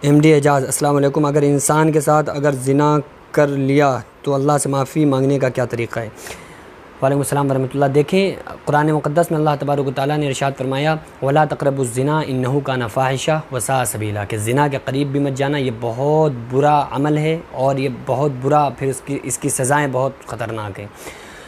MD एजाज़ अस्सलाम वालेकुम। अगर इंसान के साथ अगर ज़िना कर लिया तो अल्लाह से माफ़ी मांगने का क्या तरीक़ा है? वालेकुम अस्सलाम वरहमतुल्लाह। देखें, कुरान मुक़द्दस में अल्लाह तबारक व तआला ने इरशाद फरमाया, वला तक़रबुज़्ज़िना इन्नहु कान फ़ाहिशा व साअ सबीला, कि ज़िना के करीब भी मत जाना, ये बहुत बुरा अमल है और ये बहुत बुरा, फिर इसकी सज़ाएँ बहुत ख़तरनाक हैं।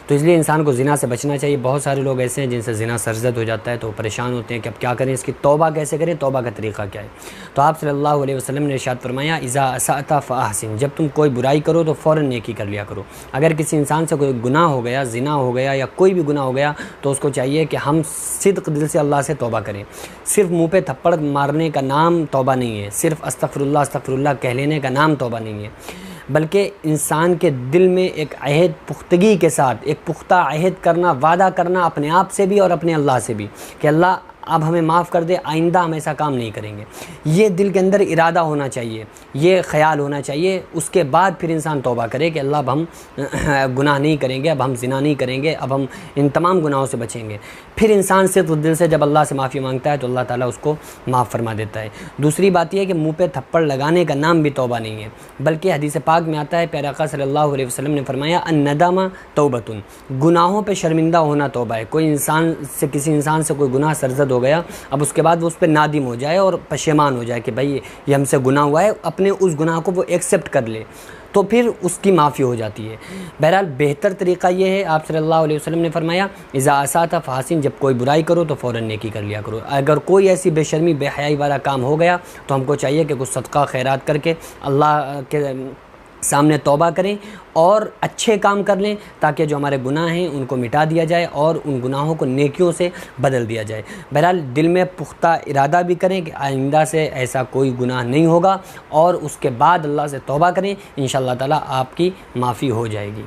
तो इसलिए इंसान को ज़िना से बचना चाहिए। बहुत सारे लोग ऐसे हैं जिनसे ज़िना सरज़द हो जाता है तो परेशान होते हैं कि अब क्या करें, इसकी तौबा कैसे करें, तौबा का तरीक़ा क्या है। तो आप सल्लल्लाहु अलैहि वसल्लम ने इरशाद फरमाया, इज़ा असअता फ़अहसिन, जब तुम कोई बुराई करो तो फ़ौरन नेकी कर लिया करो। अगर किसी इंसान से कोई गुनाह हो गया, ज़िना हो गया या कोई भी गुनाह हो गया, तो उसको चाहिए कि हम सिद्क़ दिल से अल्लाह से तौबा करें। सिर्फ़ मुँह पे थप्पड़ मारने का नाम तौबा नहीं है, सिर्फ़ अस्तग़फ़िरुल्लाह अस्तग़फ़िरुल्लाह कह लेने का नाम तौबा नहीं है, बल्कि इंसान के दिल में एक अहद पुख्तगी के साथ, एक पुख्ता अहद करना, वादा करना अपने आप से भी और अपने अल्लाह से भी कि अल्लाह अब हमें माफ़ कर दे, आइंदा हम ऐसा काम नहीं करेंगे। ये दिल के अंदर इरादा होना चाहिए, ये ख़याल होना चाहिए। उसके बाद फिर इंसान तौबा करे कि अल्लाह अब हम गुनाह नहीं करेंगे, अब हम ज़िना नहीं करेंगे, अब हम इन तमाम गुनाहों से बचेंगे। फिर इंसान सिर्फ दिल से जब अल्लाह से माफ़ी मांगता है तो अल्लाह ताला उसको माफ़ फरमा देता है। दूसरी बात यह है कि मुँह पे थप्पड़ लगाने का नाम भी तौबा नहीं है, बल्कि हदीस पाक में आता है, प्यारे आका सल्लल्लाहु अलैहि वसल्लम ने फरमाया, अन-नदामा तौबतुन, गुनाहों पे शर्मिंदा होना तौबा है। कोई इंसान से, किसी इंसान से कोई गुनाह सरज़द हो गया, अब उसके बाद वो उस पर नादिम हो जाए और पशेमान हो जाए कि भाई ये हमसे गुनाह हुआ है, अपने उस गुनाह को वो एक्सेप्ट कर ले, तो फिर उसकी माफ़ी हो जाती है। बहरहाल बेहतर तरीक़ा ये है, आप सल्लल्लाहु अलैहि वसल्लम ने फरमाया, इज़ा असअता फ़अहसिन, जब कोई बुराई करो तो फ़ौरन नेकी कर लिया करो। अगर कोई ऐसी बेशर्मी बेहयाई वाला काम हो गया तो हमको चाहिए कि कुछ सदका खैरात करके अल्लाह के सामने तौबा करें और अच्छे काम कर लें, ताकि जो हमारे गुनाह हैं उनको मिटा दिया जाए और उन गुनाहों को नेकियों से बदल दिया जाए। बहरहाल दिल में पुख्ता इरादा भी करें कि आइंदा से ऐसा कोई गुनाह नहीं होगा, और उसके बाद अल्लाह से तौबा करें, इंशाअल्लाह ताला आपकी माफ़ी हो जाएगी।